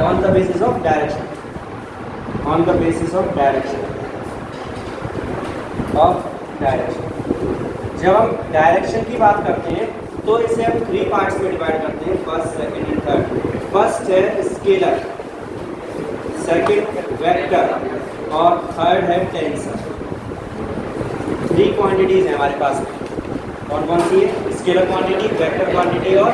On the basis of direction, on the basis of direction, जब हम direction की बात करते हैं तो इसे हम 3 पार्ट्स में डिवाइड करते हैं, first, second and third. First है स्केलर, सेकंड वेक्टर और थर्ड है टेंसर। 3 क्वांटिटीज हैं हमारे पास में। कौन कौन सी है? स्केलर क्वांटिटी, वेक्टर क्वांटिटी और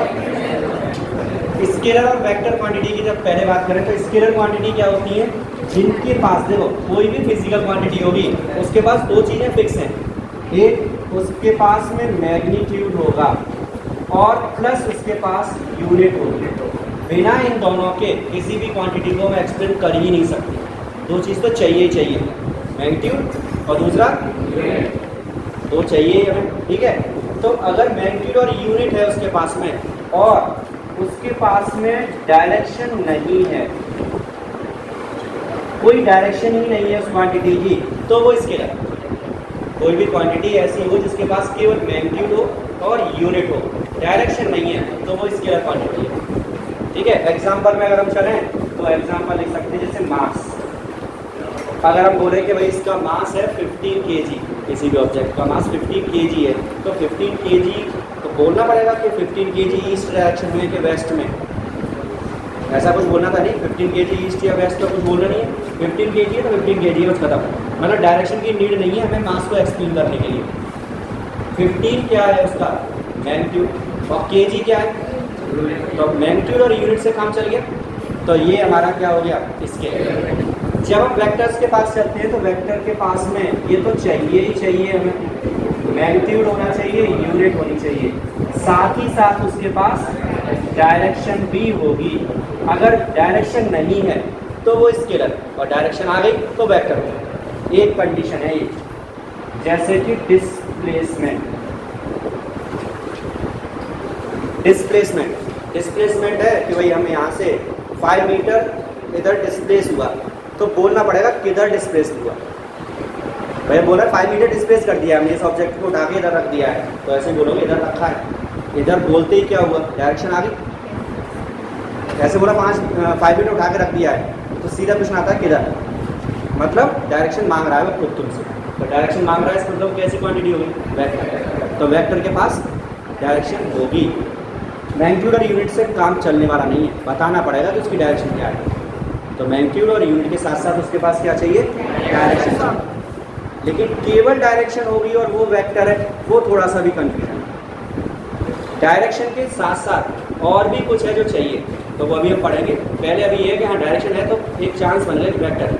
स्केलर और वेक्टर क्वांटिटी की जब पहले बात करें तो स्केलर क्वांटिटी क्या होती है? जिनके पास देखो कोई भी फिजिकल क्वांटिटी होगी उसके पास 2 चीज़ें फिक्स हैं, एक उसके पास में मैग्नीट्यूड होगा और प्लस उसके पास यूनिट होगी। बिना इन दोनों के किसी भी क्वांटिटी को मैं एक्सप्लेन कर ही नहीं सकती। 2 चीज़ तो चाहिए ही चाहिए, मैग्नीट्यूड और दूसरा यूनिट, 2 चाहिए हमें, ठीक है। तो अगर मैग्नीट्यूड और यूनिट है उसके पास में और उसके पास में डायरेक्शन नहीं है, कोई डायरेक्शन ही नहीं है उस क्वांटिटी की, तो वो स्केलर। कोई भी क्वांटिटी ऐसी हो जिसके पास केवल मैग्नीट्यूड हो और यूनिट हो, डायरेक्शन नहीं है, तो वो स्केलर क्वांटिटी है, ठीक है। एग्जांपल में अगर हम चलें तो एग्जांपल लिख सकते हैं, जैसे मास। अगर हम बोले कि भाई इसका मास है 15 kg, किसी भी ऑब्जेक्ट का मास 15 kg है, तो 15 kg तो बोलना पड़ेगा कि 15 kg ईस्ट डायरेक्शन में कि वेस्ट में, ऐसा कुछ बोलना था नहीं। 15 kg ईस्ट या वेस्ट का कुछ बोलना नहीं है, 15 kg है तो 15 kg बस खत्म। मतलब डायरेक्शन की नीड नहीं है हमें मास को एक्सप्लेन करने के लिए। 15 क्या है उसका? मैग्नीट्यूड, और kg क्या है? तो मैग्नीट्यूड और यूनिट से काम चल गया, तो ये हमारा क्या हो गया? स्केलर। जब हम वेक्टर्स के पास चलते हैं तो वेक्टर के पास में ये तो चाहिए ही चाहिए हमें, मैग्नीट्यूड होना चाहिए, यूनिट होनी चाहिए, साथ ही साथ उसके पास डायरेक्शन भी होगी। अगर डायरेक्शन नहीं है तो वो स्केलर, और डायरेक्शन आ गई तो वेक्टर होगा। एक कंडीशन है ये, जैसे कि डिस्प्लेसमेंट। डिस्प्लेसमेंट है कि भाई हमें यहाँ से 5 मीटर इधर डिस्प्लेस हुआ, तो बोलना पड़ेगा किधर डिस्प्लेस हुआ। भैया बोला 5 मीटर डिस्प्लेस कर दिया हमने, इस ऑब्जेक्ट को उठा के इधर रख दिया है, तो ऐसे बोलोगे इधर रखा है, इधर बोलते ही क्या हुआ? डायरेक्शन आ गई। ऐसे बोला 5 मीटर उठा के रख दिया है, तो सीधा प्रश्न आता है किधर, मतलब डायरेक्शन मांग रहा है वो खुद तुमसे। तो डायरेक्शन मांग रहा है इसका मतलब कैसी क्वांटिटी होगी? वेक्टर। तो वेक्टर के पास डायरेक्शन होगी। मैग्नीट्यूड और यूनिट से काम चलने वाला नहीं है, बताना पड़ेगा कि उसकी डायरेक्शन क्या है। तो मैग्नीट्यूड और यूनिट के साथ साथ उसके पास क्या चाहिए? डायरेक्शन। लेकिन केवल डायरेक्शन होगी और वो वेक्टर है, वो थोड़ा सा भी कंफ्यूजन है। डायरेक्शन के साथ साथ और भी कुछ है जो चाहिए, तो वो अभी हम पढ़ेंगे। पहले अभी ये है कि हाँ डायरेक्शन है तो एक चांस बन गया वेक्टर है,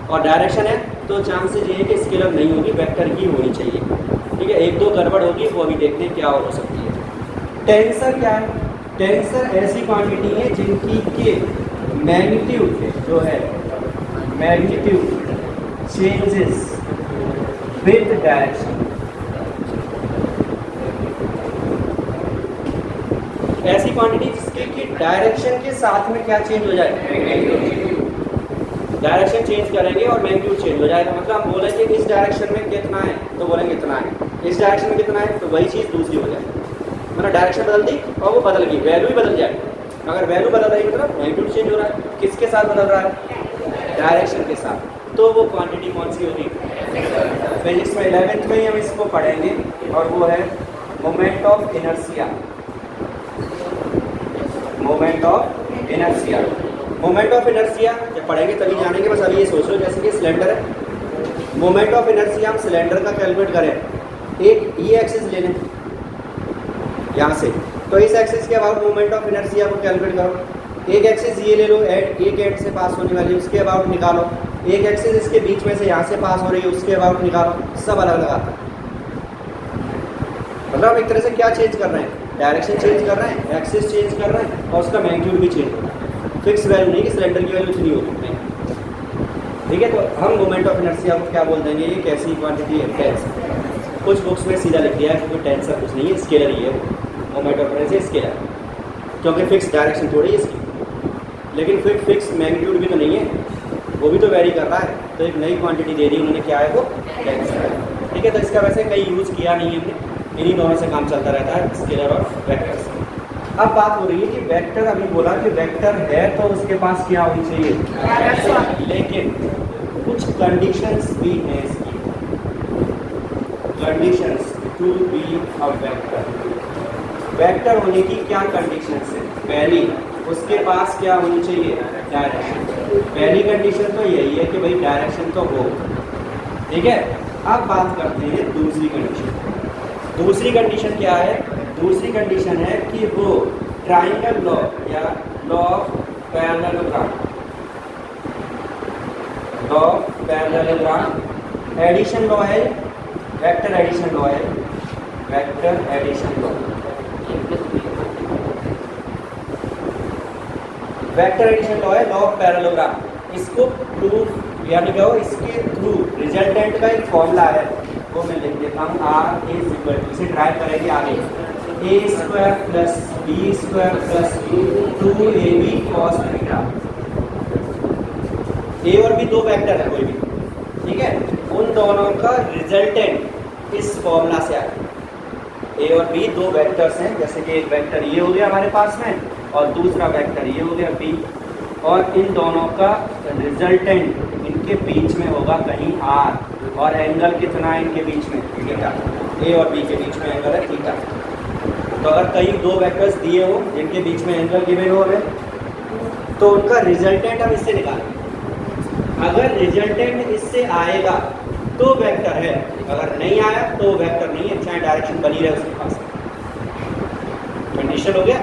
और डायरेक्शन है तो चांसेज ये है कि स्केलर नहीं होगी, वेक्टर ही होनी चाहिए, ठीक है। 1-2 गड़बड़ होगी, वो अभी देखते हैं क्या और हो सकती है। टेंसर क्या है? टेंसर ऐसी क्वांटिटी है जिनकी के मैग्नीट्यूड जो है, मैग्नीट्यूड चेंजेस विद डायरेक्शन। ऐसी क्वांटिटी जिसके कि डायरेक्शन के साथ में क्या चेंज हो जाए? डायरेक्शन चेंज करेंगे और मैग्नीट्यूड चेंज हो जाएगा। मतलब हम बोलेंगे इस डायरेक्शन में कितना है तो बोलेंगे इतना है, इस डायरेक्शन में कितना है तो वही चीज़ दूसरी हो जाएगी। मतलब डायरेक्शन बदल दी और वो बदल गई, वैल्यू ही बदल जाए। अगर वैल्यू बदल रही है मतलब मैग्नीट्यूड चेंज हो रहा है, किसके साथ बदल रहा है? डायरेक्शन के साथ। तो वो क्वांटिटी कौन सी होगी? फिजिक्स में 11th में ही हम इसको पढ़ेंगे, और वो है moment of inertia. Moment of inertia. Moment of inertia जब पढ़ेंगे तभी जानेंगे, बस अभी ये सोच लो जैसे कि सिलेंडर है, मोमेंट ऑफ इनर्शिया हम सिलेंडर का कैलकुलेट करें, एक ई एक्सिस ले लें यहाँ से, तो इस एक्सिस के अबाउट मोमेंट ऑफ इनर्शिया को कैलकुलेट करो। एक एक्सिस ये ले लो, एक एंड से पास होने वाली, उसके अबाउट निकालो। एक एक्सिस इसके बीच में से यहाँ से पास हो रही है, उसके अबाउट निकालो। सब अलग अलग आता है। मतलब हम एक तरह से क्या चेंज कर रहे हैं? डायरेक्शन चेंज कर रहे हैं, एक्सिस चेंज कर रहे हैं, और उसका मैग्नीट्यूड भी चेंज हो रहा है। फिक्स वैल्यू नहीं कि सिलेंडर की वैल्यू इतनी होगी, ठीक है। तो हम मोमेंट ऑफ इनर्शिया को क्या बोल देंगे? ये कैसी क्वांटिटी है? टेंसर। कुछ बुक्स में सीधा लिख दिया है क्योंकि टेंसर कुछ नहीं है, स्केलर ही है वो। मोमेंट ऑफ इनर्शिया स्केलर, क्योंकि फिक्स डायरेक्शन थोड़ी है इसकी। लेकिन फिर फिक्स मैग्नीट्यूड भी तो नहीं है, वो भी तो वेरी कर रहा है। तो एक नई क्वांटिटी दे दी उन्होंने, क्या है वो? टेंसर है, ठीक है। तो इसका वैसे कहीं यूज़ किया नहीं है हमने, इन्हीं दोनों से काम चलता रहता है, स्केलर और वेक्टर्स। अब बात हो रही है कि वेक्टर, अभी बोला कि वेक्टर है तो उसके पास क्या होनी चाहिए, लेकिन कुछ कंडीशंस भी हैं इसकी, conditions to be a vector. Vector होने की क्या कंडीशंस है? पहली, उसके पास क्या होनी चाहिए, डायरेक्शन। पहली कंडीशन तो यही है कि भाई डायरेक्शन तो हो, ठीक है। अब बात करते हैं दूसरी कंडीशन। दूसरी कंडीशन क्या है? दूसरी कंडीशन है कि वो ट्राइंगल लॉ या law of parallelogram, law of parallelogram addition law है, वेक्टर एडिशन लॉ है, vector addition law, vector addition law है, लॉ ऑफ पैरेललोग्राम। इसको प्रूफ यानी क्या हो, इसके थ्रू रिजल्टेंट का एक फॉर्मूला है, वो मैं लिख देता हूँ। आर इज इक्वल टू, इसे ड्राइव करेंगे आगे, A square plus B square plus 2ab cos theta. A और बी दो वेक्टर है कोई भी, ठीक है, उन दोनों का रिजल्टेंट इस फॉर्मूला से आया। ए और बी दो वेक्टर्स हैं, जैसे कि एक वेक्टर ये हो गया हमारे पास में और दूसरा वेक्टर ये हो गया बी, और इन दोनों का रिजल्टेंट इनके बीच में होगा कहीं आर, और एंगल कितना है इनके बीच में, थीटा। ए और बी के बीच में एंगल है थीटा। तो अगर कई दो वेक्टर्स दिए हो जिनके बीच में एंगल गिवन हो रहे, तो उनका रिजल्टेंट हम इससे निकालें। अगर रिजल्टेंट इससे आएगा तो वेक्टर है, अगर नहीं आया तो वेक्टर नहीं है, चाहे डायरेक्शन बनी रहे उसके पास। कंडीशन हो गया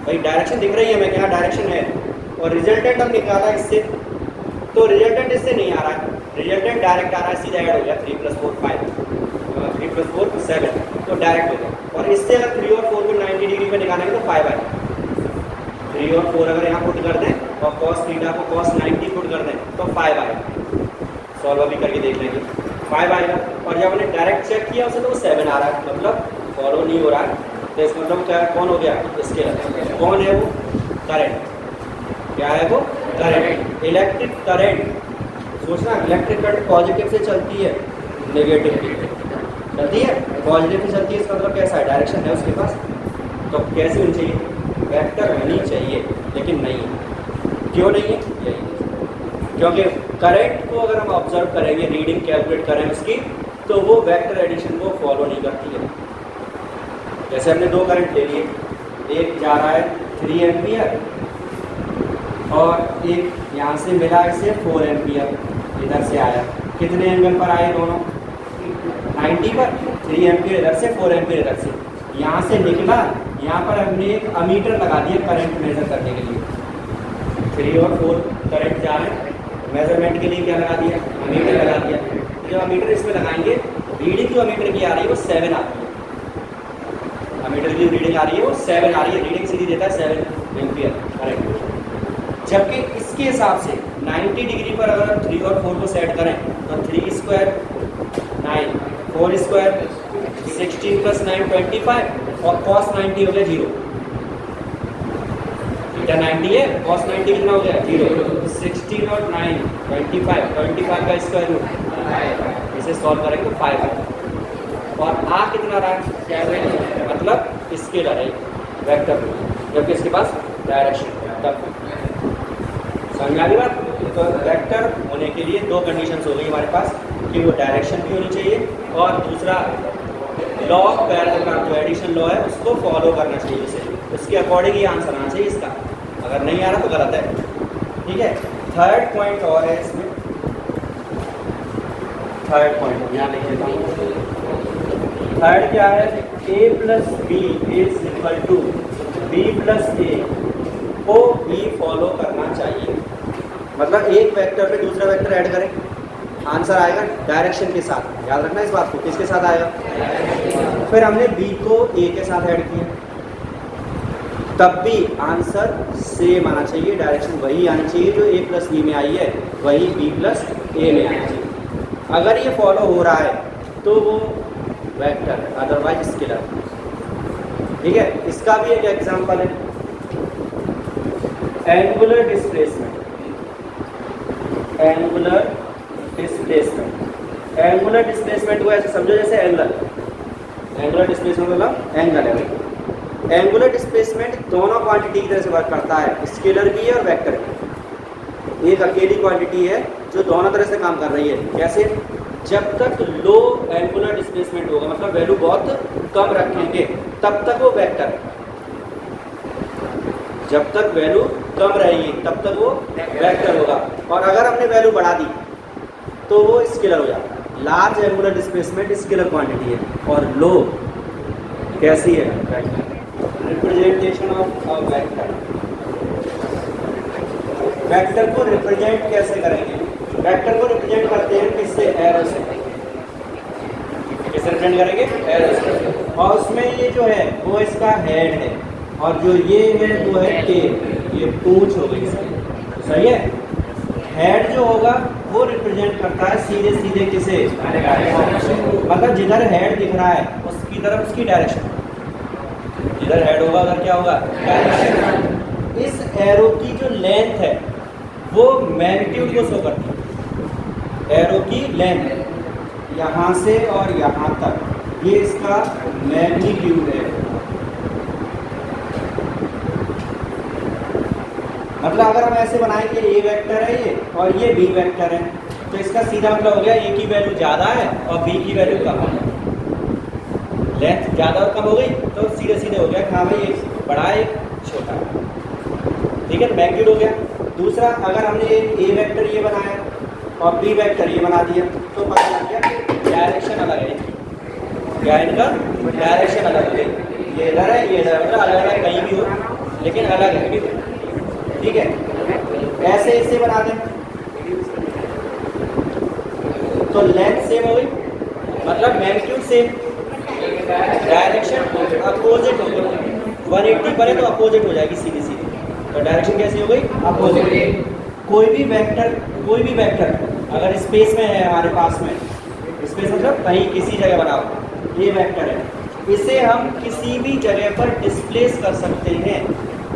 भाई, डायरेक्शन दिख रही है हमें, क्या डायरेक्शन है, और रिजल्टेंट हम निकाला इससे, तो रिजल्टेंट इससे नहीं आ रहा है, रिजल्टेंट डायरेक्ट आ रहा है, सीधा ऐड हो गया 3 + 4 5, 3 + 4 7, तो डायरेक्ट हो गया। और इससे अगर 3 और 4 को 90 डिग्री पे निकालेंगे तो 5 आएगा। 3 और 4 अगर यहाँ पुट कर दें और cos थीटा को cos 90 पुट कर दें तो 5 आएगा। सॉल्व अभी करके देख लेंगे, 5 आएगा। और जब हमने डायरेक्ट चेक किया उसे तो वो 7 आ रहा है, मतलब फॉलो नहीं हो रहा है। तो इसका मतलब क्या, कौन हो गया, स्केलर। कौन है वो, करंट। क्या है वो, करंट, इलेक्ट्रिक करंट। सोचना, इलेक्ट्रिक करंट पॉजिटिव से चलती है, नेगेटिव चलती है, पॉजिटिव से चलती है, इसका मतलब कैसा है, डायरेक्शन है उसके पास। तो कैसी होनी चाहिए, वेक्टर होनी चाहिए, लेकिन नहीं है। क्यों नहीं है, यही क्योंकि करंट को अगर हम ऑब्जर्व करेंगे, रीडिंग कैलकुलेट करें उसकी, तो वो वेक्टर एडिशन को फॉलो नहीं करती है। जैसे हमने दो करंट ले लिए, एक जा रहा है 3 एम्पियर और एक यहाँ से मिला इसे 4 एम्पियर, इधर से आया, कितने एंगल पर आए दोनों, 90 पर। 3 एम्पियर इधर से, 4 एम्पियर इधर से, यहाँ से निकला, यहाँ पर हमने एक अमीटर लगा दिया करंट मेजर करने के लिए। 3 और 4 करंट जा रहे हैं, मेजरमेंट के लिए क्या लगा दिया, अमीटर लगा दिया। जब अमीटर इसमें लगाएंगे, रीडिंग जो अमीटर की आ रही है वो 7 आती है, अमीटर की रीडिंग आ रही है वो 7 आ रही है, रीडिंग सीधी देता है 7 एम्पियर करंट। जबकि इसके हिसाब से 90 डिग्री पर अगर हम 3 और 4 को सेट करें तो 3 स्क्वायर 9, 4 स्क्वायर 16 + 9 25, और cos 90 हो गया 0। थीटा 90 है, cos 90 कितना हो गया 0। 16 और 9 25, 25 का स्क्वायर रूट, इसे सॉल्व करेंगे तो 5 है। और आ कितना रहा है, मतलब स्केलर है, वेक्टर, जबकि इसके पास डायरेक्शन है। तब समझ में आ गई बात। तो वेक्टर होने के लिए दो कंडीशंस हो गई हमारे पास, कि वो डायरेक्शन भी होनी चाहिए और दूसरा लॉ ऑफ पैरेललोग्राम जो एडिशन लॉ है उसको फॉलो करना चाहिए उसे, उसके अकॉर्डिंग ही आंसर आना चाहिए इसका। अगर नहीं आ रहा तो गलत है, ठीक है। थर्ड पॉइंट और है इसमें, थर्ड पॉइंट यहाँ लिख लेता हूँ। थर्ड क्या है, a + b = b + a को भी फॉलो करना चाहिए। मतलब एक वेक्टर पे दूसरा वेक्टर ऐड करें, आंसर आएगा डायरेक्शन के साथ, याद रखना इस बात को, किसके साथ आएगा। फिर हमने b को a के साथ ऐड किया, तब भी आंसर सेम आना चाहिए, डायरेक्शन वही आनी चाहिए जो a + b में आई है, वही b + a में आनी चाहिए। अगर ये फॉलो हो रहा है तो वो वेक्टर है, अदरवाइज स्केलर। ठीक है, इसका भी एक एग्जांपल है, angular displacement. Angular displacement, angular displacement को ऐसे समझो जैसे एंगल, एंगुलर डिस्प्लेसमेंट मतलब एंगल है भाई। एंगुलर डिस्प्लेसमेंट दोनों क्वांटिटी की तरह से वर्क करता है, स्केलर भी है और वेक्टर भी। एक अकेली क्वांटिटी है जो दोनों तरह से काम कर रही है। कैसे? जब तक लो एंगुलर डिस्प्लेसमेंट होगा, मतलब वैल्यू बहुत कम रखेंगे, तब तक वो वेक्टर है। जब तक वैल्यू कम रहेगी तब तक वो वेक्टर होगा, और अगर हमने वैल्यू बढ़ा दी तो वो स्केलर हो जाता है। Large angular displacement scalar quantity है, और लो कैसी है? Vector. Representation of a vector. Vector को रिप्रेजेंट कैसे करेंगे? वेक्टर को रिप्रेजेंट करते हैं किससे? एरो से। किससे रिप्रेजेंट करेंगे? एरो से। और उसमें ये जो है वो इसका हेड है, और जो ये है वो है टेल, ये पूंछ हो गई इसकी। सही है? हेड जो होगा वो रिप्रेजेंट करता है सीधे सीधे किसे? मतलब जिधर हेड दिख रहा है उसकी तरफ उसकी डायरेक्शन। जिधर हेड होगा उधर क्या होगा? डायरेक्शन। इस एरो की जो लेंथ है वो मैग्नीट्यूड को शो करती है। एरो की लेंथ यहाँ से और यहाँ तक, ये इसका मैग्नीट्यूड है। मतलब अगर हम ऐसे बनाएं कि ए वेक्टर है ये और ये बी वेक्टर है, तो इसका सीधा मतलब हो गया ए की वैल्यू ज़्यादा है और बी की वैल्यू कम है। लेंथ ज़्यादा और कम हो गई तो सीधे सीधे हो गया कि हाँ भाई एक बड़ा है एक छोटा है। ठीक है, मैग्नीट्यूड हो गया। दूसरा, अगर हमने एक ए वेक्टर ये बनाया और बी वेक्टर ये बना दिया तो पता लग गया कि डायरेक्शन अलग है, क्या इनका डायरेक्शन अलग है। ये इधर है, ये इधर, मतलब अलग अलग कहीं भी हो लेकिन अलग है। ठीक है, ऐसे इसे बना दें तो लेंथ सेम हो गई, मतलब मैग्नीट्यूड सेम, डायरेक्शन अपोजिट हो गई। 180 पर है तो अपोजिट हो जाएगी सीधी सीधी, तो डायरेक्शन कैसी हो गई? अपोजिट। कोई भी वेक्टर अगर स्पेस में है हमारे पास में, स्पेस मतलब कहीं किसी जगह बनाओ, ये वेक्टर है, इसे हम किसी भी जगह पर डिस्प्लेस कर सकते हैं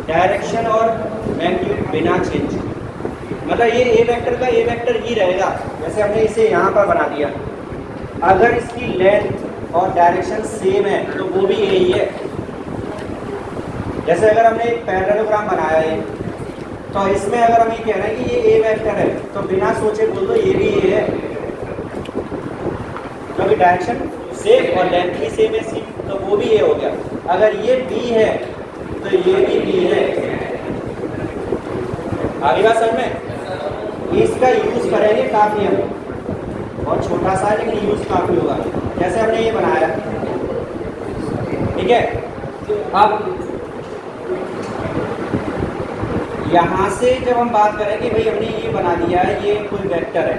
डायरेक्शन और मैग्नीट्यूड बिना चेंज। मतलब ये ए वेक्टर का ए वेक्टर ही रहेगा। जैसे हमने इसे यहाँ पर बना दिया, अगर इसकी लेंथ और डायरेक्शन सेम है तो वो भी यही है। जैसे अगर हमने एक पैरेललोग्राम बनाया है तो इसमें अगर हम ये कह रहे हैं कि ये ए वेक्टर है तो बिना सोचे बोल दो ये भी ए है, क्योंकि डायरेक्शन सेम और लेंथ भी सेम है इसकी, तो वो भी ए हो गया। अगर ये बी है तो ये भी बी है। आगे बात समझ में? इसका यूज करेंगे काफी, हम बहुत छोटा सा है लेकिन यूज काफी होगा। जैसे हमने ये बनाया, ठीक है, अब यहाँ से जब हम बात करें कि भाई हमने ये बना दिया है, ये कोई वेक्टर है,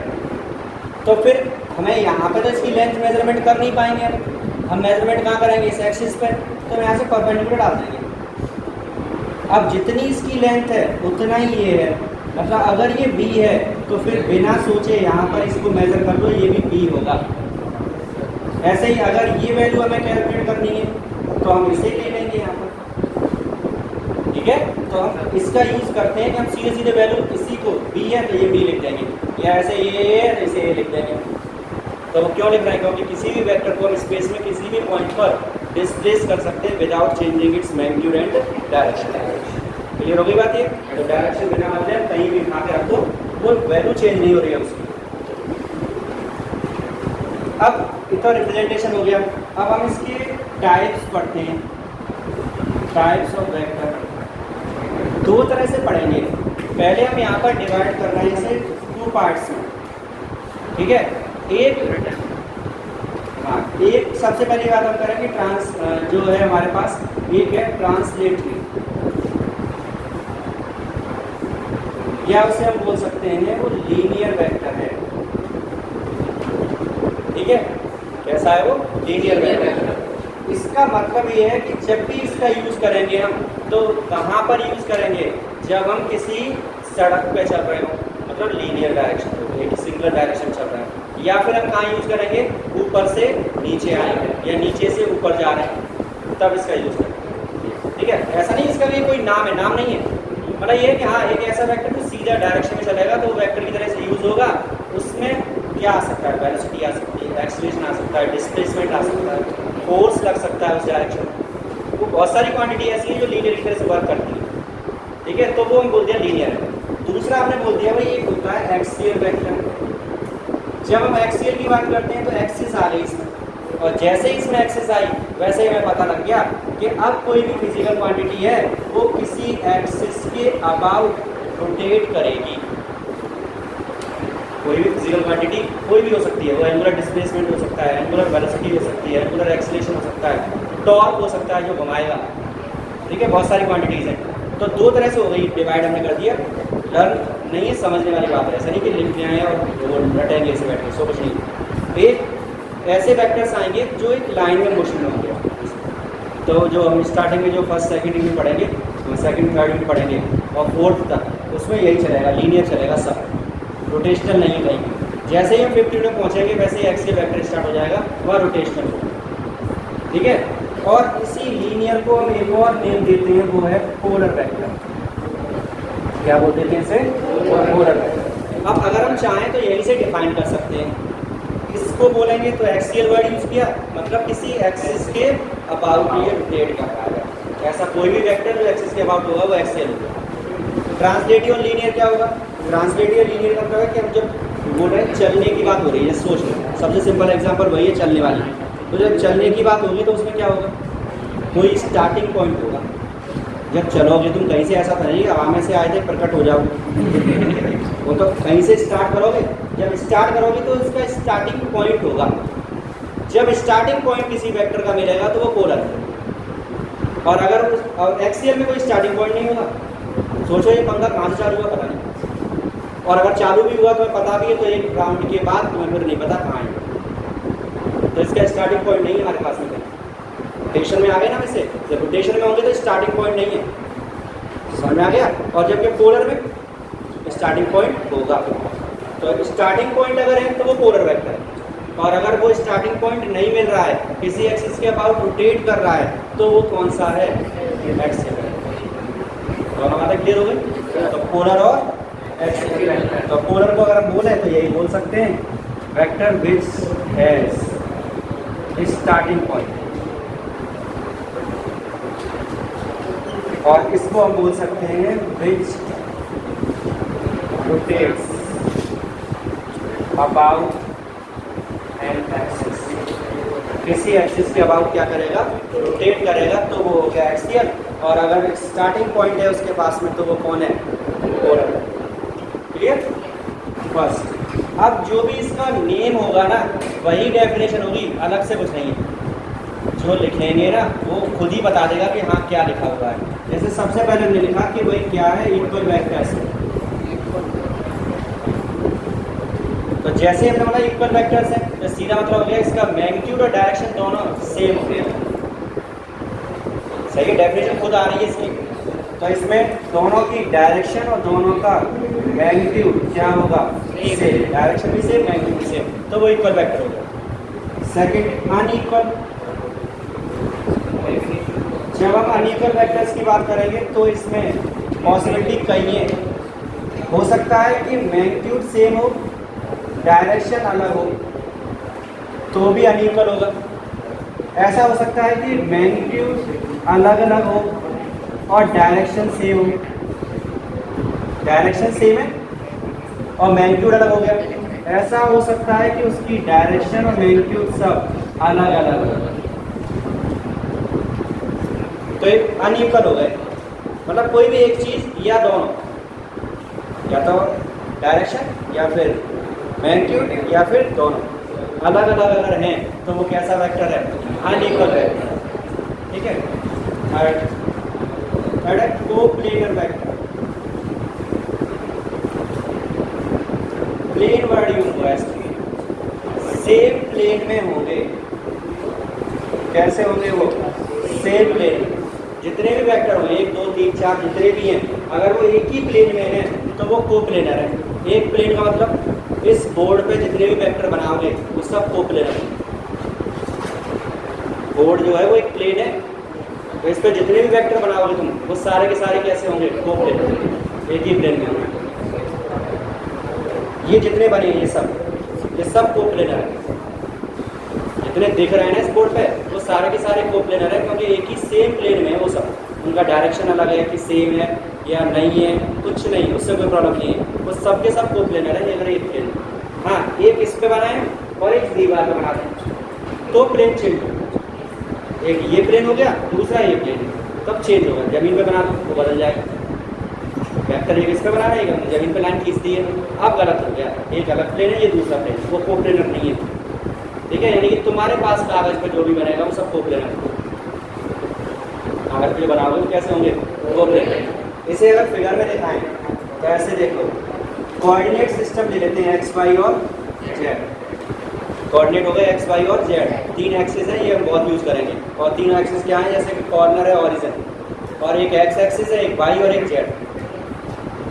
तो फिर हमें यहाँ पे तो इसकी लेंथ मेजरमेंट कर नहीं पाएंगे। हम मेजरमेंट कहाँ करेंगे? इस एक्सिस पे, तो हम यहाँ से परपेंडिकुलर डाल देंगे। अब जितनी इसकी लेंथ है उतना ही ये है, मतलब अगर ये b है तो फिर बिना सोचे यहाँ पर इसको मेजर कर लो, ये भी b होगा। ऐसे ही अगर ये वैल्यू हमें कैलकुलेट करनी है तो हम इसे ले लेंगे यहाँ पर। ठीक है, तो हम इसका यूज़ करते हैं कि हम सीधे सीधे वैल्यू इसी को b है तो ये b लिख देंगे, या ऐसे ये है तो इसे a लिख देंगे। तो वो क्यों लिख रहे हैं? क्योंकि किसी भी वेक्टर को हम स्पेस में किसी भी पॉइंट पर डिस्प्लेस कर सकते हैं without changing its magnitude and direction. Clear हो गई बात? ये तो डायरेक्शन बिना मतलब कहीं भी उठा के रख दो, वो वैल्यू चेंज नहीं हो रही है उसकी। अब इतना रिप्रेजेंटेशन हो गया। अब हम इसके टाइप्स पढ़ते हैं। टाइप्स ऑफ वेक्टर दो तरह से पढ़ेंगे। पहले हम यहाँ पर डिवाइड कर रहे हैं इसे 2 पार्ट्स में। ठीक है, एक सबसे पहली बात हम करेंगे जो है हमारे पास, एक है ट्रांसलेटरी, या उसे हम बोल सकते हैं वो लीनियर वेक्टर है। ठीक है, कैसा है वो? Linear vector. इसका मतलब ये है कि जब भी इसका यूज करेंगे हम, तो कहाँ पर यूज करेंगे? जब हम किसी सड़क पे चल रहे हो, मतलब लीनियर डायरेक्शन, एक सिंगल डायरेक्शन चल रहा है, या फिर हम कहाँ यूज करेंगे? ऊपर से नीचे आए हैं या नीचे से ऊपर जा रहे हैं, तब इसका यूज करेंगे। ठीक है, ऐसा नहीं इसका भी कोई नाम है, नाम नहीं है। मतलब ये है कि हाँ एक ऐसा वेक्टर जो सीधा डायरेक्शन में चलेगा तो वेक्टर की तरह से यूज होगा। उसमें क्या आ सकता है? वेलोसिटी आ सकती है, एक्सीलरेशन आ सकता है, डिस्प्लेसमेंट आ सकता है, फोर्स लग सकता है उस डायरेक्शन में, वो बहुत सारी क्वांटिटी ऐसी है जो लीनियर तरह से वर्क करती है, ठीक है, तो वो हम बोल दिया लीनियर है। दूसरा आपने बोल दिया भाई एक होता है एक्सियल वेक्टर। जब हम एक्सियल की बात करते हैं तो एक्सिस आ गई इसमें, और जैसे ही इसमें एक्सिस आई वैसे ही हमें पता लग गया कि अब कोई भी फिजिकल क्वांटिटी है वो किसी एक्सिस के अबाउट रोटेट करेगी। कोई भी फिजिकल क्वांटिटी कोई भी हो सकती है, वो एंगुलर डिस्प्लेसमेंट हो सकता है, एंगुलर वेलोसिटी हो सकती है, एंगुलर एक्सीलरेशन हो सकता है, टॉर्क हो सकता है जो घुमाएगा, ठीक है, बहुत सारी क्वांटिटीज़ हैं। तो दो तरह से हो गई डिवाइड हमने कर दिया। लर्न नहीं है, समझने वाली बात है, ऐसा नहीं कि लिख में आए और वो रटेंगे ऐसे बैठ के, सो कुछ नहीं। एक ऐसे वेक्टर्स आएंगे जो एक लाइन में मोशन में होंगे। तो जो हम स्टार्टिंग में जो फर्स्ट सेकंड में पढ़ेंगे, सेकंड थर्ड में पढ़ेंगे और फोर्थ तक उसमें यही चलेगा, लीनियर चलेगा सब, रोटेशनल नहीं कहीं। जैसे ही हम 50 में पहुँचेंगे वैसे ही एक्सियल वेक्टर स्टार्ट हो जाएगा, वह रोटेशनल होगा, ठीक है। और इसी लीनियर को हम एक और नेम देते हैं, वो है पोलर वेक्टर। क्या बोलते हैं इसे? Polar vector. अब अगर हम चाहें तो यहीं से डिफाइन कर सकते हैं। इसको बोलेंगे तो एक्सियल वर्ड यूज़ किया, मतलब किसी एक्सिस के अबाउट ये रोटेट कर रहा है। ऐसा कोई भी वेक्टर जो एक्सिस के अबाउट होगा वो एक्सियल होगा। ट्रांसलेटिव और लीनियर क्या होगा? ट्रांसलेटिव और लीनियर का मतलब है कि हम जब बोल रहे हैं चलने की बात हो रही है, सोच लो, सबसे सिंपल एग्जांपल वही है, चलने वाली। तो जब चलने की बात होगी तो उसमें क्या होगा? कोई स्टार्टिंग पॉइंट होगा। जब चलोगे तुम कहीं से, ऐसा तो नहीं हवा में से आए थे प्रकट हो जाओगे, वो तो कहीं से स्टार्ट करोगे। जब स्टार्ट करोगे तो इसका स्टार्टिंग पॉइंट होगा। जब स्टार्टिंग पॉइंट किसी वेक्टर का मिलेगा तो वो पोलर है। और अगर एक्सियल में कोई स्टार्टिंग पॉइंट नहीं होगा, सोचो ये पंखा कहाँ से चालू हुआ पता नहीं, और अगर चालू भी हुआ तो पता भी है तो एक राउंड के बाद तुम्हें फिर नहीं पता कहाँ है, तो इसका स्टार्टिंग पॉइंट नहीं है हमारे पास में। रोटेशन में आ गए ना, वैसे जब रोटेशन में होंगे तो स्टार्टिंग पॉइंट नहीं है, समझ में आ गया। और जबकि पोलर में स्टार्टिंग पॉइंट होगा, तो स्टार्टिंग पॉइंट अगर है तो वो पोलर वेक्टर है। और अगर वो स्टार्टिंग पॉइंट नहीं मिल रहा है, किसी एक्सिस के अबाउट रोटेट कर रहा है, तो वो कौन सा है? एक्सियल। दोनों बातें क्लियर हो गई? तो पोलर और एक्सियल। तो पोलर को अगर हम बोले तो यही बोल सकते हैं, vector which has starting point. और इसको हम बोल सकते हैं विच रोटेट्स अबाउट एन एक्सिस। किसी एक्सिस के अबाउट क्या करेगा? रोटेट करेगा, तो वो हो गया एक्सियल। और अगर स्टार्टिंग पॉइंट है उसके पास में तो वो कौन है? पोलर। क्लियर? बस अब जो भी इसका नेम होगा ना वही डेफिनेशन होगी, अलग से कुछ नहीं है। जो लिखेंगे ना वो खुद ही बता देगा कि हाँ क्या लिखा हुआ है। जैसे सबसे पहले हमने लिखा कि भाई क्या है? Equal vectors. तो जैसे हमने बोला इक्वल वेक्टर्स है, तो सीधा मतलब हो गया इसका मैग्नीट्यूड और डायरेक्शन दोनों सेम हो गया। सही है, डेफिनेशन खुद आ रही है इसकी। तो इसमें दोनों की डायरेक्शन और दोनों का मैग्नीट्यूड क्या होगा? सेम। डायरेक्शन भी सेम, मैग्नीट्यूड भी सेम, तो वो इक्वल वेक्टर हो गया। Second, unequal. जब हम अनइक्वल वेक्टर्स की बात करेंगे तो इसमें पॉसिबिलिटी कई है। हो सकता है कि मैग्नीट्यूड सेम हो, डायरेक्शन अलग हो, तो भी अनइक्वल होगा। ऐसा हो सकता है कि मैग्नीट्यूड अलग अलग हो और डायरेक्शन सेम हो। डायरेक्शन सेम है और मैग्नीट्यूड अलग हो गया। ऐसा हो सकता है कि उसकी डायरेक्शन और मैग्नीट्यूड सब अलग अलग हो, तो एक अनइक्वल हो गए। मतलब कोई भी एक चीज़ या दोनों, या तो डायरेक्शन या फिर मैग्नीट्यूड या फिर दोनों अलग अलग अगर हैं तो वो कैसा वेक्टर है? Unequal vector. ठीक है। थर्ड है coplanar vector. Plane word use हुआ है इसके, सेम प्लेन में होंगे। कैसे होंगे वो? Same plane. जितने भी वेक्टर होंगे 1 2 3 4 जितने भी हैं, अगर वो एक ही प्लेन में हैं तो वो कोप्लेनर है। एक प्लेन का मतलब इस बोर्ड पे जितने भी वेक्टर बनाओगे वो सब कोप्लेनर है। बोर्ड जो है वो एक प्लेन है, तो इस पर जितने भी वेक्टर बनाओगे तुम वो सारे के सारे कैसे होंगे? कोप्लेनर, एक ही प्लेन में होंगे। ये जितने बने ये सब कोप्लेनर है। जितने दिख रहे हैं इस बोर्ड पे वो सारे के सारे कोप्लेनर है, क्योंकि एक ही सेम प्लेन में है वो सब, उनका डायरेक्शन अलग है कि सेम है या नहीं है, कुछ नहीं, उससे कोई प्रॉब्लम नहीं है, वो सब के सब कोप्लेनर है अगर एक प्लेन। हाँ, एक इस पे बनाए और एक दीवार पे बना दें तो प्लेन चेंज होगा। एक ये प्लेन हो गया, दूसरा ये प्लेन, तब चेंज होगा। जमीन पे बना दो तो बदल जाएगा। वेक्टर एक इस पे बना रहेगा, जमीन पे लाइन खींच दी है, अब गलत हो गया, एक अलग प्लेन है, ये दूसरा प्लेन, वो कोप्लेनर नहीं है। ठीक है, यानी कि तुम्हारे पास कागज पे जो भी बनेगा वो सब कोप्लेनर। कागज पे जो बनाओगे तो कैसे होंगे? कोप्लेनर। इसे अगर फिगर में दिखाएं तो ऐसे देखो, कोऑर्डिनेट सिस्टम ले लेते हैं एक्स वाई और जेड। कोऑर्डिनेट हो गए एक्स वाई और जेड, तीन एक्सिस हैं, ये हम बहुत यूज़ करेंगे। और तीनों एक्सिस क्या है? जैसे कि कॉर्नर है, ऑरिजिन, और एक एक्स एक्सिस है, एक वाई और एक जेड,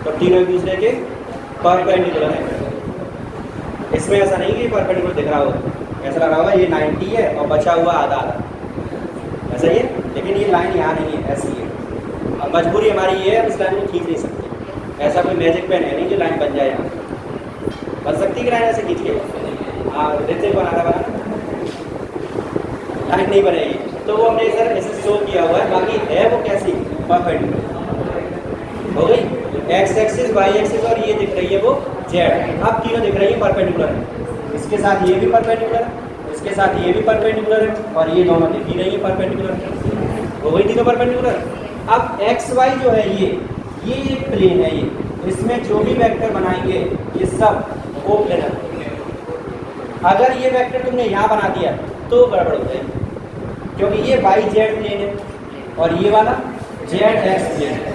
तो तीनों एक दूसरे के परपेंडिकुलर हैं। इसमें ऐसा नहीं कि परपेंडिकुलर दिख रहा हो, ऐसा लग रहा होगा ये 90 है और बचा हुआ आधा आधा, ऐसा ही है, लेकिन ये लाइन यहाँ नहीं है, ऐसी है। अब मजबूरी हमारी ये है, इस लाइन को खींच नहीं सकते, ऐसा कोई मैजिक पेन है नहीं जो लाइन बन जाए। यहाँ बन सकती है कि लाइन ऐसे खींच के? हाँ, ऋतिक बना रहा लाइन नहीं बनेगी, तो वो हमने सर ऐसे शो किया हुआ है, बाकी है वो कैसी? परपेंडिकुलर हो गई। एक्स एक्सिस, वाई एक्सिस और ये दिख रही है वो जेड, अब तीनों दिख रही है परपेंडिकुलर है। इसके साथ ये भी परपेंडिकुलर है, इसके साथ ये भी परपेंडिकुलर है, और ये दोनों दिख ही रही है परपेंडिकुलर। हो गई तीनों परपेंडिकुलर। अब एक्स वाई जो है ये एक प्लेन है, ये इसमें जो भी वेक्टर बनाएंगे ये सब कोप्लेनर। अगर ये वेक्टर तुमने यहाँ बना दिया तो गड़बड़ हो जाएगी, क्योंकि ये वाई जेड प्लेन है और ये वाला जेड एक्स प्लेन है।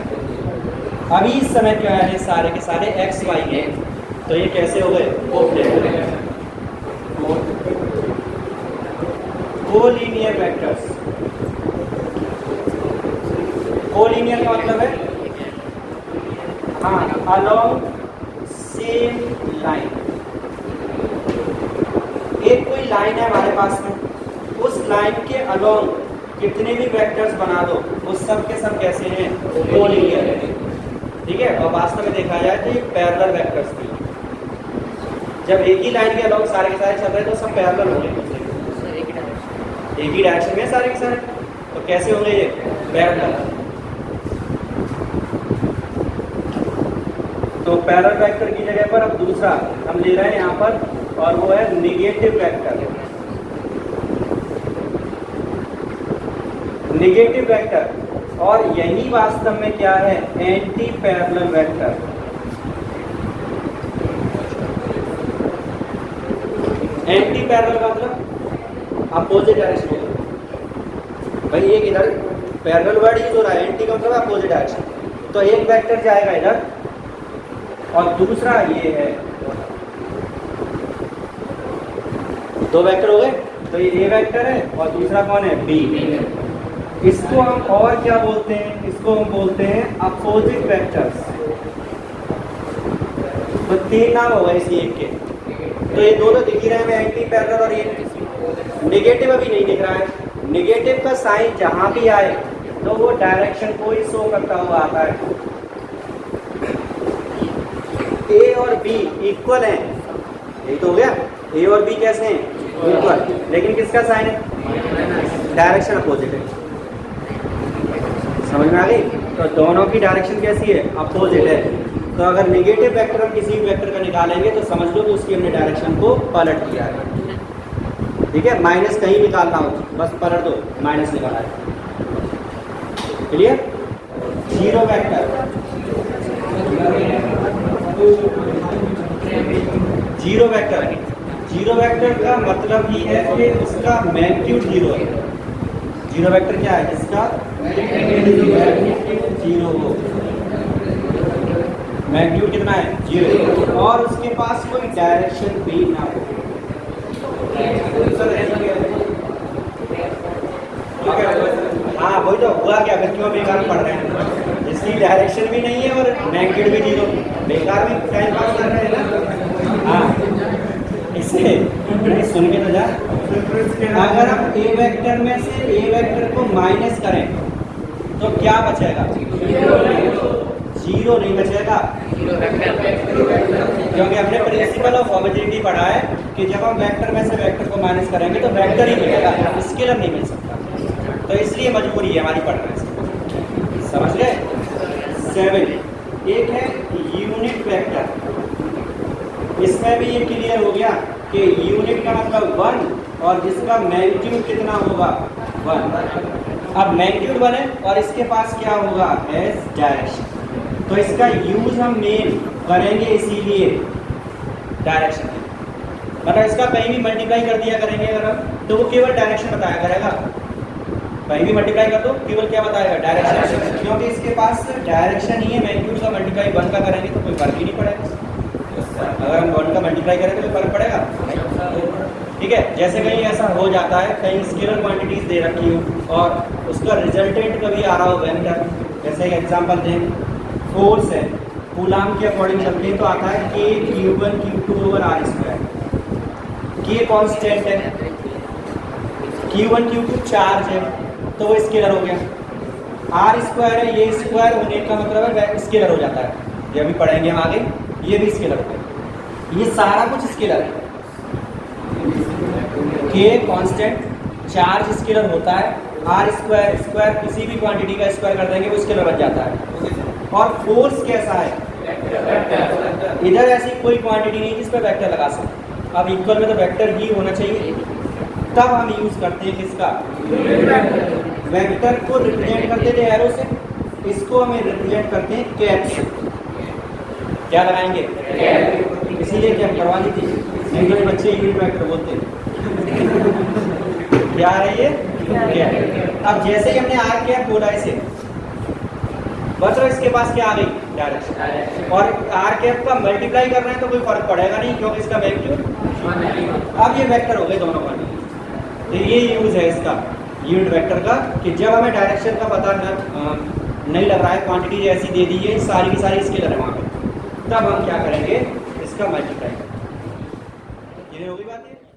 अभी इस समय क्या है, सारे के सारे एक्स वाई हैं, तो ये कैसे हो गए? Coplanar, collinear vectors. कोलिनियर का मतलब है हाँ, अलोंग सेम लाइन। एक कोई लाइन है हमारे पास में, उस लाइन के अलोंग कितने भी वेक्टर्स बना दो, उस सब के सब कैसे हैं? कोलिनियर है। ठीक है, और वास्तव में देखा जाए तो ये पैरेलल वेक्टर्स थी। जब एक ही लाइन के अलोंग सारे के सारे चल रहे तो सब पैरेलल होंगे, एक ही डायरेक्शन में सारे के सारे, तो कैसे होंगे ये? पैरेलल। तो पैरेलल वेक्टर की जगह पर अब दूसरा हम ले रहे हैं यहाँ पर, और वो है निगेटिव वेक्टर। निगेटिव वेक्टर, और यही वास्तव में क्या है? Anti parallel vector. Anti parallel का मतलब अपोजिट डायरेक्शन होगा। भाई एक इधर पैरेलल वर्ड यूज हो रहा है, एंटी का मतलब अपोजिट डायरेक्शन। तो एक वेक्टर जाएगा इधर और दूसरा ये है, दो वेक्टर हो गए, तो ये ए वेक्टर है और दूसरा कौन है? बी। इसको हम और क्या बोलते हैं? इसको हम बोलते हैं अपोजिट वेक्टर्स। तो तीन नाम होगा इसी एक के। तो ये दोनों दिख ही रहे हैं, एंटी पैरेलल, और ये निगेटिव अभी नहीं दिख रहा है। निगेटिव का साइन जहां भी आए तो वो डायरेक्शन को ही शो करता हुआ आता है। ए और बी इक्वल हैं, यही तो हो गया। ए और बी कैसे हैं? इक्वल, लेकिन किसका साइन है? डायरेक्शन अपोजिट है। समझ में आ गई? तो दोनों की डायरेक्शन कैसी है? अपोजिट है। तो अगर नेगेटिव वेक्टर हम किसी भी वेक्टर का निकालेंगे तो समझ लो कि उसकी हमने डायरेक्शन को पलट दिया है। ठीक है, माइनस कहीं निकालना हो बस पलट दो, माइनस निकाला है। Clear? Zero vector, zero vector, zero vector का मतलब ही है कि उसका मैग्नीट्यूड जीरो है। जीरो वेक्टर क्या है? इसका जीरो हो, मैग्नीट्यूड कितना है? जीरो, और उसके पास कोई डायरेक्शन भी ना हो। हाँ वही तो हुआ क्या, फिर क्यों बेकार पढ़ रहे हैं? इसकी डायरेक्शन भी नहीं है और मैग्नीट्यूड भी जीरो, बेकार में टाइम पास कर रहे हैं ना। हाँ, इससे सुन के तो जा। अगर हम ए वेक्टर में से ए वेक्टर को माइनस करें तो क्या बचेगा? जीरो नहीं बचेगा, क्योंकि हमने प्रिंसिपल ऑफ होमोजेनिटी पढ़ा है कि जब हम वेक्टर में से वेक्टर को माइनस करेंगे तो वेक्टर ही मिलेगा, स्केलर नहीं मिल सकता। तो इसलिए मजबूरी है हमारी पढ़ना है, समझ गए। 7 एक है यूनिट वेक्टर, इसमें भी ये क्लियर हो गया कि यूनिट का मतलब 1 और जिसका मैग्नीट्यूड कितना होगा 1। अब मैग्नीट्यूड 1 है और इसके पास क्या होगा एस डायरेक्शन, तो इसका यूज हम मेन करेंगे इसीलिए डायरेक्शन, मतलब इसका कहीं भी मल्टीप्लाई कर दिया करेंगे अगर हम तो वो केवल डायरेक्शन बताया करेगा, कहीं भी मल्टीप्लाई कर दो केवल क्या बताएगा डायरेक्शन, क्योंकि इसके पास डायरेक्शन ही है। मैग्नीट्यूड का मल्टीप्लाई 1 का करेंगे तो कोई फर्क ही नहीं पड़ेगा, अगर हम 1 का मल्टीप्लाई करेंगे तो फर्क पड़ेगा, ठीक है। जैसे कहीं ऐसा हो जाता है कहीं स्केलर क्वांटिटीज दे रखी हो और उसका रिजल्टेंट कभी आ रहा हो वेक्टर, जैसे एक एग्जांपल दें फोर्स है, कूलाम के अकॉर्डिंग चलते हैं तो आता है k Q1 Q2/r², k constant है, Q1 Q2 चार्ज है तो वो स्केलर हो गया, r² है, ये स्क्वायर होने का मतलब है स्केलर हो जाता है, ये भी पढ़ेंगे हम आगे, ये भी स्केलर हो गया, ये सारा कुछ स्केलर है। k कांस्टेंट, चार्ज स्केलर होता है, r² किसी भी क्वांटिटी का स्क्वायर कर देंगे वो स्केलर बन जाता है। और फोर्स कैसा है, इधर ऐसी कोई क्वांटिटी नहीं जिस पर वेक्टर लगा सकते, अब इक्वल में तो वेक्टर ही होना चाहिए, तब हम यूज करते हैं किसका वेक्टर को रिप्रेजेंट करते थे एरो से, इसको हमें रिप्रेजेंट करते हैं कैप से, क्या लगाएंगे इसीलिए क्या करवा दी थी, नहीं तो बच्चे यूनिट वेक्टर बोलते हैं क्या है ये कैप। अब जैसे ही हमने आर कैप बोला इसे बच्चों इसके पास क्या आ गई डायरेक्शन, और आर कैप का मल्टीप्लाई करना है तो कोई फर्क पड़ेगा नहीं क्योंकि इसका मैग्नीट्यूड, अब ये वेक्टर हो गए दोनों का, तो ये यूज है इसका यूनिट वेक्टर का कि जब हमें डायरेक्शन का पता नहीं लग रहा है, क्वांटिटी ऐसी दे दी है सारी की सारी स्केलर है वहाँ पे, तब हम क्या करेंगे इसका मल्टीप्लाई करेंगे, ये होगी बात है।